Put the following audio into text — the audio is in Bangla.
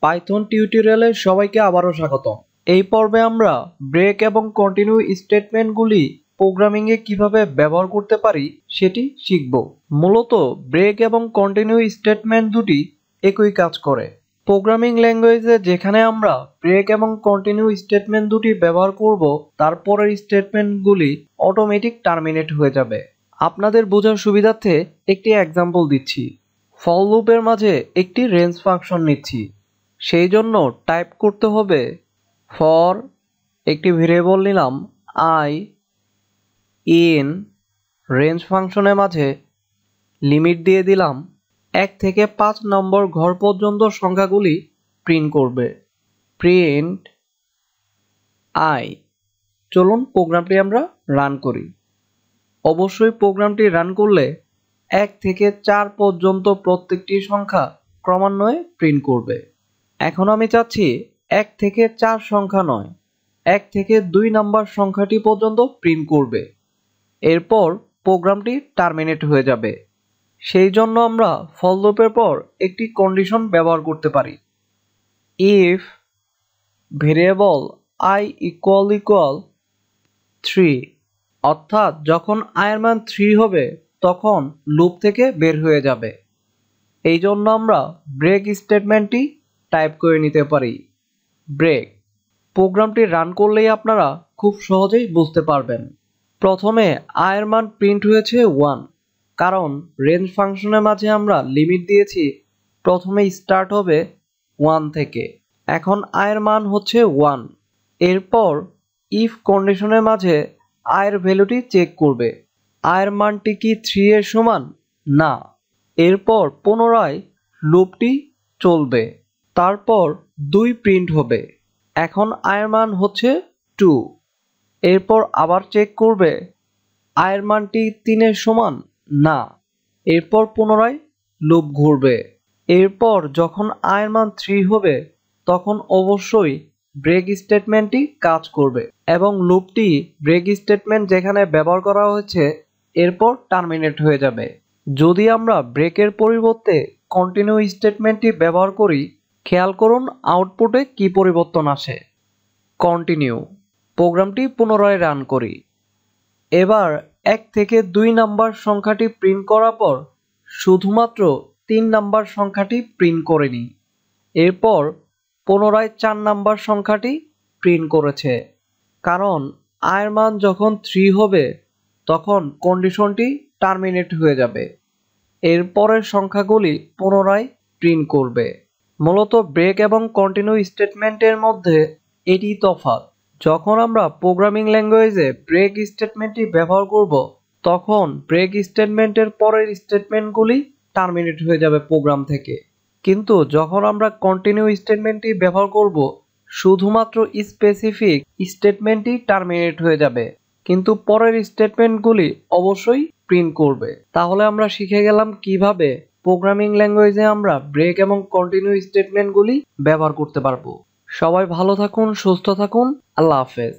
পাইথন টিউটোরিয়ালে সবাইকে আবারও স্বাগতম। এই পর্বে আমরা ব্রেক এবং কন্টিনিউ স্টেটমেন্টগুলি প্রোগ্রামিংয়ে কিভাবে ব্যবহার করতে পারি সেটি শিখব। মূলত ব্রেক এবং কন্টিনিউ স্টেটমেন্ট দুটি একই কাজ করে। প্রোগ্রামিং ল্যাঙ্গুয়েজে যেখানে আমরা ব্রেক এবং কন্টিনিউ স্টেটমেন্ট দুটি ব্যবহার করব, তারপরের স্টেটমেন্টগুলি অটোমেটিক টার্মিনেট হয়ে যাবে। আপনাদের বোঝার সুবিধার্থে একটি এক্সাম্পল দিচ্ছি। ফর লুপের মাঝে একটি রেঞ্জ ফাংশন নিচ্ছি, সেই জন্য টাইপ করতে হবে ফর একটি ভেরিয়েবল নিলাম আই ইন রেঞ্জ ফাংশনের মাঝে লিমিট দিয়ে দিলাম 1 থেকে 5 নম্বর ঘর পর্যন্ত সংখ্যাগুলি প্রিন্ট করবে। Print I. চলুন প্রোগ্রামটি আমরা রান করি। অবশ্যই প্রোগ্রামটি রান করলে 1 থেকে 4 পর্যন্ত প্রত্যেকটি সংখ্যা ক্রমান্বয়ে প্রিন্ট করবে। এখন আমি চাচ্ছি 1 থেকে 4 সংখ্যা নয়, 1 থেকে 2 নাম্বার সংখ্যাটি পর্যন্ত প্রিন্ট করবে। এরপর প্রোগ্রামটি টার্মিনেট হয়ে যাবে। সেই জন্য আমরা ফর লুপের পর একটি কন্ডিশন ব্যবহার করতে পারি। ইফ ভেরিয়েবল i ইকুয়াল 3, অর্থাৎ যখন i এর মান 3 হবে তখন লুপ থেকে বের হয়ে যাবে। এই জন্য আমরা ব্রেক স্টেটমেন্টটি টাইপ করে নিতে পারি। ব্রেক। প্রোগ্রামটি রান করলেই আপনারা খুব সহজেই বুঝতে পারবেন। প্রথমে i এর মান প্রিন্ট হয়েছে 1, কারণ রেঞ্জ ফাংশনের মাঝে আমরা লিমিট দিয়েছি প্রথমে স্টার্ট হবে 1 থেকে। এখন i এর মান হচ্ছে 1। এরপর ইফ কন্ডিশনের মাঝে i এর ভ্যালুটি চেক করবে, i এর মানটি কি 3 এর সমান? না। এরপর পুনরায় লুপটি চলবে, তারপর 2 প্রিন্ট হবে। এখন i এর মান হচ্ছে 2। এরপর আবার চেক করবে i এর মানটি 3 এর সমান? না। এরপর পুনরায় লুপ ঘুরবে। এরপর যখন i এর মান 3 হবে তখন অবশ্যই ব্রেক স্টেটমেন্টটি কাজ করবে এবং লুপটি ব্রেক স্টেটমেন্ট যেখানে ব্যবহার করা হয়েছে এরপর টার্মিনেট হয়ে যাবে। যদি আমরা ব্রেকের পরিবর্তে কন্টিনিউ স্টেটমেন্টটি ব্যবহার করি, খেয়াল করুন আউটপুটে কি পরিবর্তন আসে। কন্টিনিউ। প্রোগ্রামটি পুনরায় রান করি। এবার 1 থেকে 2 নাম্বার সংখ্যাটি প্রিন্ট করার পর শুধুমাত্র 3 নাম্বার সংখ্যাটি প্রিন্ট করেনি। এরপর পুনরায় 4 নাম্বার সংখ্যাটি প্রিন্ট করেছে, কারণ i এর মান যখন 3 হবে তখন কন্ডিশনটি টার্মিনেট হয়ে যাবে। এরপরের সংখ্যাগুলি পুনরায় প্রিন্ট করবে। মূলত ব্রেক এবং কন্টিনিউ স্টেটমেন্টের মধ্যে এটি তফাৎ। যখন আমরা প্রোগ্রামিং ল্যাঙ্গুয়েজে ব্রেক স্টেটমেন্টটি ব্যবহার করব, তখন ব্রেক স্টেটমেন্টের পরের স্টেটমেন্টগুলি টার্মিনেট হয়ে যাবে প্রোগ্রাম থেকে। কিন্তু যখন আমরা কন্টিনিউ স্টেটমেন্টটি ব্যবহার করব, শুধুমাত্র স্পেসিফিক স্টেটমেন্টই টার্মিনেট হয়ে যাবে, কিন্তু পরের স্টেটমেন্টগুলি অবশ্যই প্রিন্ট করবে। তাহলে আমরা শিখে গেলাম কিভাবে প্রোগ্রামিং ল্যাঙ্গুয়েজে আমরা ব্রেক এবং কন্টিনিউ স্টেটমেন্টগুলি ব্যবহার করতে পারবো। সবাই ভালো থাকুন, সুস্থ থাকুন। আল্লাহ হাফেজ।